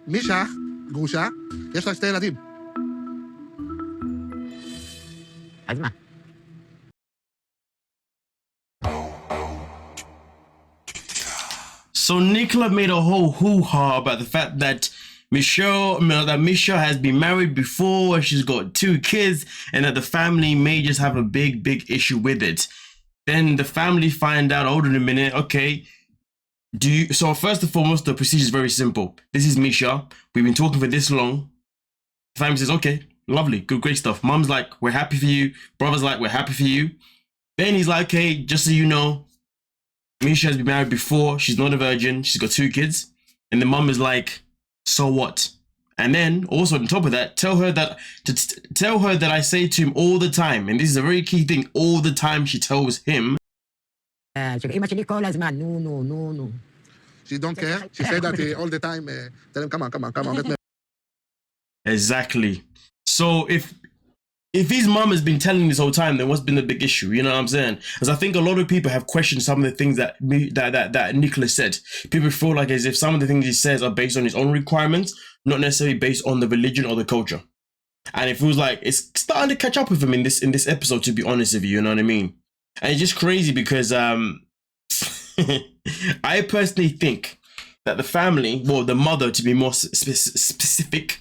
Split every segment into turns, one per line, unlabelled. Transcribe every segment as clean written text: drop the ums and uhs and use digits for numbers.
מישה, גרושה, יש לה 2 ילדים.
אז מה?
So Nicola made a whole hoo-ha about the fact that Meisha has been married before, she's got 2 kids, and that the family may just have a big issue with it. Then the family find out, hold on a minute, okay, so first and foremost, the procedure is very simple. This is Meisha, we've been talking for this long. The family says, okay, lovely, good, great stuff. Mum's like, we're happy for you. Brother's like, we're happy for you. Then he's like, okay, just so you know, Meisha has been married before, she's not a virgin, she's got 2 kids. And the mum is like, so what? And then also on top of that, tell her that I say to him all the time, and this is a very key thing, all the time she tells him.
Nicola's man, no.
She don't care. She said that all the time, tell him, come on, get married.
Exactly. So if his mum has been telling this whole time, then what's been the big issue? You know what I'm saying? Because I think a lot of people have questioned some of the things that Nicola said. People feel like as if some of the things he says are based on his own requirements, not necessarily based on the religion or the culture. And it feels like it's starting to catch up with him in this episode, to be honest with you, you know what I mean? And it's just crazy because I personally think that the family, well, the mother to be more specific,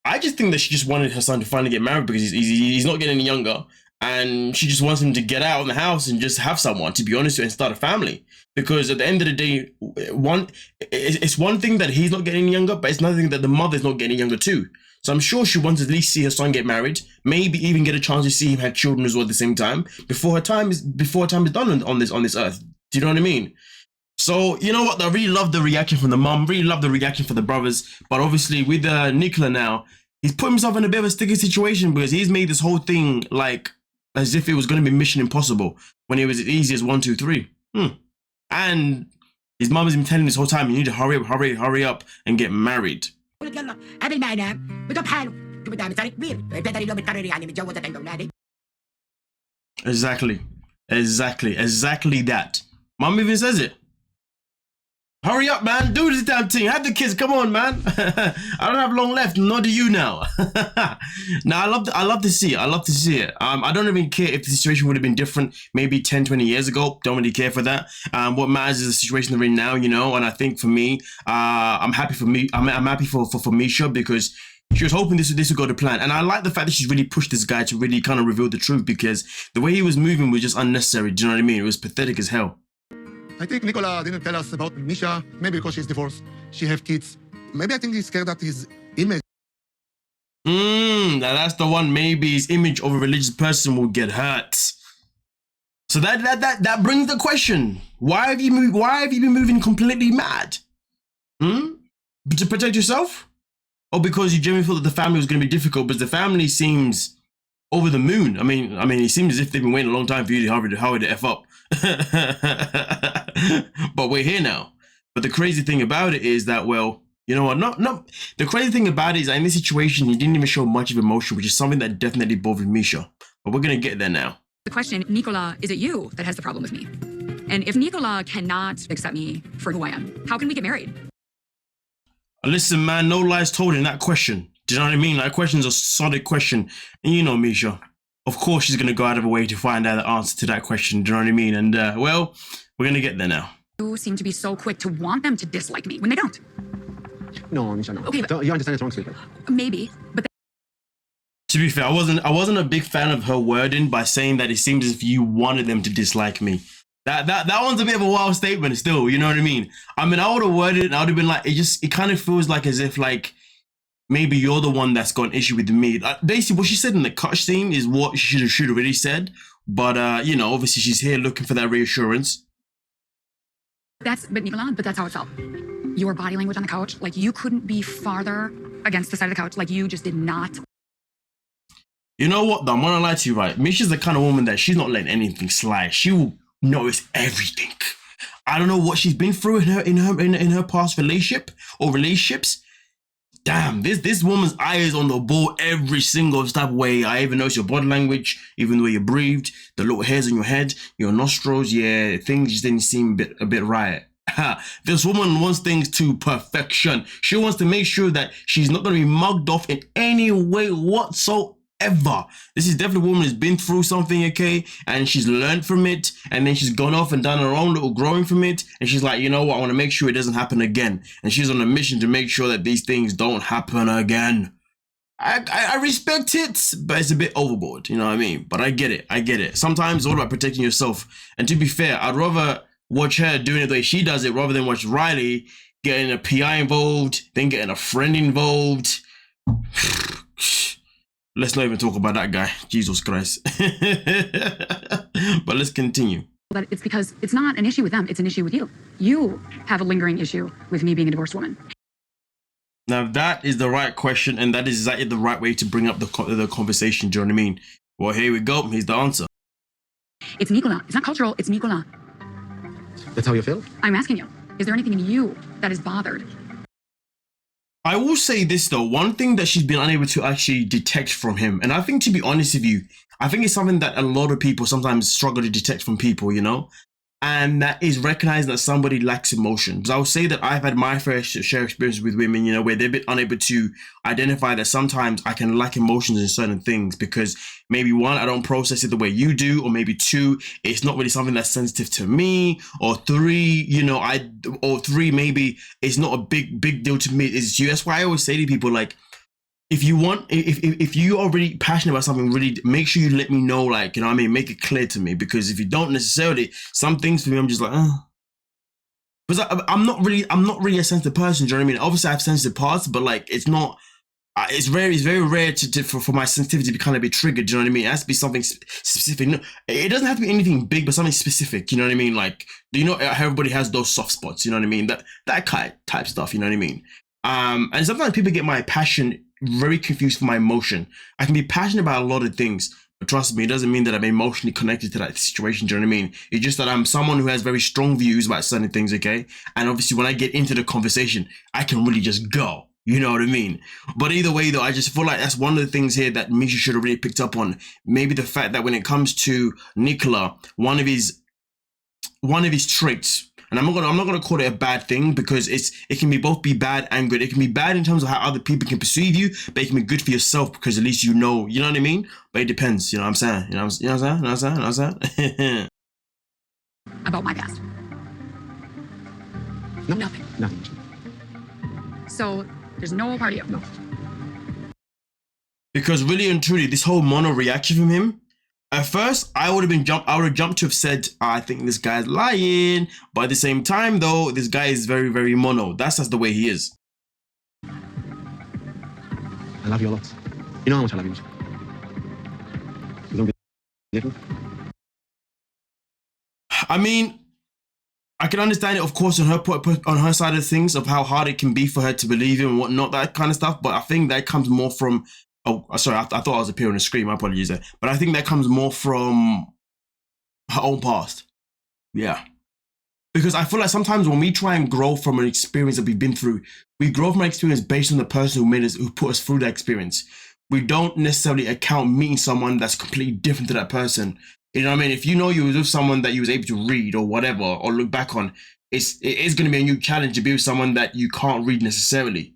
I just think that she just wanted her son to finally get married because he's not getting any younger, and she just wants him to get out of the house and just have someone, to be honest, and start a family. Because at the end of the day, it's one thing that he's not getting any younger, but it's another thing that the mother's not getting younger too. So I'm sure she wants to at least see her son get married, maybe even get a chance to see him have children as well at the same time before her time is done on this earth. Do you know what I mean? So, you know what? I really love the reaction from the mum, really love the reaction from the brothers. But obviously with Nicola now, he's put himself in a bit of a sticky situation because he's made this whole thing like as if it was going to be Mission Impossible when it was as easy as 1, 2, 3. And his mum has been telling this whole time, you need to hurry up and get married. Exactly that. Mum even says it. Hurry up, man. Do this damn thing. Have the kids. Come on, man. I don't have long left. Nor do you now. Now, I love to see it. I don't even care if the situation would have been different maybe 10, 20 years ago. Don't really care for that. What matters is the situation they're in now, you know. And I think for me, I'm happy for Meisha because she was hoping this would go to plan. And I like the fact that she's really pushed this guy to really kind of reveal the truth because the way he was moving was just unnecessary. Do you know what I mean? It was pathetic as hell.
I think Nicola didn't tell us about Meisha, maybe because she's divorced, she have kids. Maybe I think he's scared that his image.
Now that's the one. Maybe his image of a religious person will get hurt. So that brings the question: Why have you been moving completely mad? To protect yourself, or because you genuinely thought that the family was going to be difficult? Because the family seems over the moon. I mean, it seems as if they've been waiting a long time for you to hurry the F up. But we're here now. But the crazy thing about it is that, well, you know what? The crazy thing about it is that in this situation, he didn't even show much of emotion, which is something that definitely bothered Meisha. But we're gonna get there now.
The question, Nicola, is it you that has the problem with me? And if Nicola cannot accept me for who I am, how can we get married?
Listen, man, no lies told in that question. Do you know what I mean? That question's a solid question. And you know Meisha, of course she's gonna go out of her way to find out the answer to that question. Do you know what I mean? And well, we're gonna get there now.
You seem to be so quick to want them to dislike me when they don't.
No, Meisha, no.
Okay,
you understand it wrong, sweetheart.
Maybe, but
to be fair, I wasn't a big fan of her wording by saying that it seems as if you wanted them to dislike me. That one's a bit of a wild statement still, you know what I mean? I mean, I would have worded it and I would have been like, it kind of feels like as if like maybe you're the one that's got an issue with me. Basically, what she said in the cut scene is what she should have already said. But, you know, obviously she's here looking for that reassurance.
Nicola, that's how it felt. Your body language on the couch, like you couldn't be farther against the side of the couch. Like you just did not.
You know what, though? I'm gonna lie to you, right? Misha's the kind of woman that she's not letting anything slide. She will notice everything. I don't know what she's been through in her past relationship or relationships. Damn, this woman's eye is on the ball every single step of way. I even notice your body language, even the way you breathed, the little hairs on your head, your nostrils. Yeah, things just didn't seem a bit right. This woman wants things to perfection. She wants to make sure that she's not going to be mugged off in any way whatsoever. This is definitely a woman who's been through something, okay, and she's learned from it, and then she's gone off and done her own little growing from it, and she's like, you know what, I want to make sure it doesn't happen again, and she's on a mission to make sure that these things don't happen again. I respect it, but it's a bit overboard, you know what I mean? But I get it. Sometimes it's all about protecting yourself, and to be fair, I'd rather watch her doing it the way she does it rather than watch Riley getting a PI involved, then getting a friend involved. Let's not even talk about that guy. Jesus Christ. But let's continue.
But it's because it's not an issue with them, it's an issue with you. You have a lingering issue with me being a divorced woman.
Now that is the right question, and that is exactly the right way to bring up the conversation, do you know what I mean? Well, here we go. Here's the answer.
It's Nicola. It's not cultural, it's Nicola.
That's how you feel?
I'm asking you, is there anything in you that is bothered?
I will say this though, one thing that she's been unable to actually detect from him, and I think, to be honest with you, I think it's something that a lot of people sometimes struggle to detect from people, you know, and that is recognizing that somebody lacks emotion. Because I would say that I've had my fair share of experiences with women, you know, where they've been unable to identify that sometimes I can lack emotions in certain things because maybe one, I don't process it the way you do, or maybe two, it's not really something that's sensitive to me, or three, you know, maybe it's not a big deal to me, it's you. That's why I always say to people, like, if you want, if you are really passionate about something, really make sure you let me know, like, you know what I mean, make it clear to me, because if you don't necessarily, some things for me, I'm just like, because I'm not really a sensitive person, do you know what I mean? Obviously I have sensitive parts, but like, it's not, it's very rare for my sensitivity to be kind of be triggered, do you know what I mean? It has to be something specific. No, it doesn't have to be anything big, but something specific, you know what I mean? Like, you know, everybody has those soft spots, you know what I mean? That kind of type stuff, you know what I mean? And sometimes people get my passion very confused for my emotion. I can be passionate about a lot of things, but trust me, it doesn't mean that I'm emotionally connected to that situation, do you know what I mean? It's just that I'm someone who has very strong views about certain things, okay? And obviously when I get into the conversation, I can really just go, you know what I mean? But either way though, I just feel like that's one of the things here that Meisha should have really picked up on. Maybe the fact that when it comes to Nicola, one of his traits, and I'm not gonna call it a bad thing, because it can be bad and good. It can be bad in terms of how other people can perceive you, but it can be good for yourself because at least you know what I mean? But it depends, you know what I'm saying? You know what I'm saying?
About my past.
No.
Nothing.
Nothing.
So there's no part of you.
No.
Because really and truly, this whole mono reaction from him, at first, I would have jumped to have said, I think this guy's lying. But at the same time, though, this guy is very, very mono. That's just the way he is.
I love you a lot. You know how much I love you. You don't get it?
I mean, I can understand it, of course, on her side of things, of how hard it can be for her to believe him and whatnot, that kind of stuff. But I think that comes more from... Oh, sorry, I thought I was appearing on the screen. My apologies there. But I think that comes more from her own past. Yeah. Because I feel like sometimes when we try and grow from an experience that we've been through, we grow from an experience based on the person who put us through that experience. We don't necessarily account meeting someone that's completely different to that person. You know what I mean? If you know you was with someone that you was able to read or whatever, or look back on, it is going to be a new challenge to be with someone that you can't read necessarily.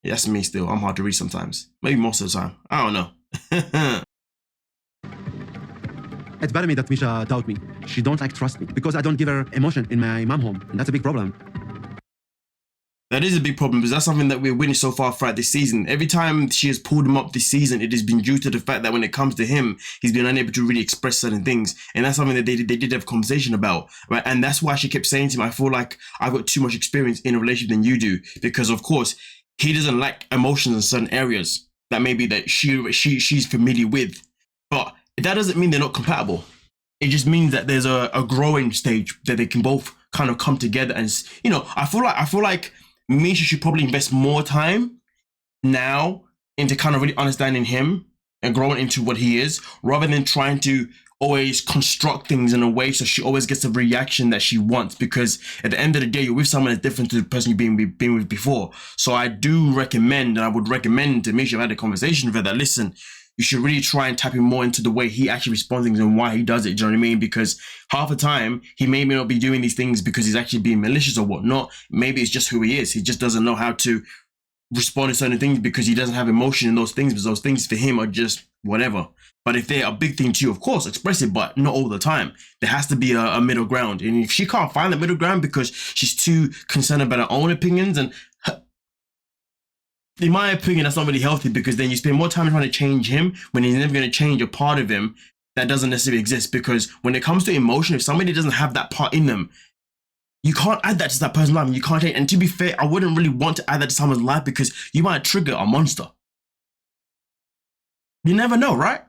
Yeah, that's me still. I'm hard to read sometimes. Maybe most of the time. I don't know.
It's bad of me that Meisha doubt me. She don't trust me because I don't give her emotion in my mom home. And that's a big problem.
That is a big problem, because that's something that we've witnessed so far throughout this season. Every time she has pulled him up this season, it has been due to the fact that when it comes to him, he's been unable to really express certain things. And that's something that they did have a conversation about, right? And that's why she kept saying to him, I feel like I've got too much experience in a relationship than you do. Because of course, he doesn't lack emotions in certain areas that maybe that she's familiar with. But that doesn't mean they're not compatible. It just means that there's a growing stage that they can both kind of come together. And, you know, I feel like Meisha should probably invest more time now into kind of really understanding him and growing into what he is, rather than trying to always construct things in a way so she always gets the reaction that she wants. Because at the end of the day, you're with someone that's different to the person you've been with before. So I do recommend, and I would recommend to Meisha, I've had a conversation with her, that listen, you should really try and tap him more into the way he actually responds to things and why he does it. Do you know what I mean? Because half the time he may not be doing these things because he's actually being malicious or whatnot. Maybe it's just who he is. He just doesn't know how to respond to certain things because he doesn't have emotion in those things, because those things for him are just whatever. But if they're a big thing to you, of course, express it, but not all the time. There has to be a middle ground. And if she can't find the middle ground because she's too concerned about her own opinions, and in my opinion, that's not really healthy, because then you spend more time trying to change him when he's never going to change a part of him that doesn't necessarily exist. Because when it comes to emotion, if somebody doesn't have that part in them, you can't add that to that person's life, and you can't change. And to be fair, I wouldn't really want to add that to someone's life because you might trigger a monster. You never know, right?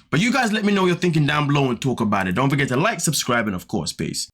But you guys let me know what you're thinking down below and talk about it. Don't forget to like, subscribe, and of course, peace.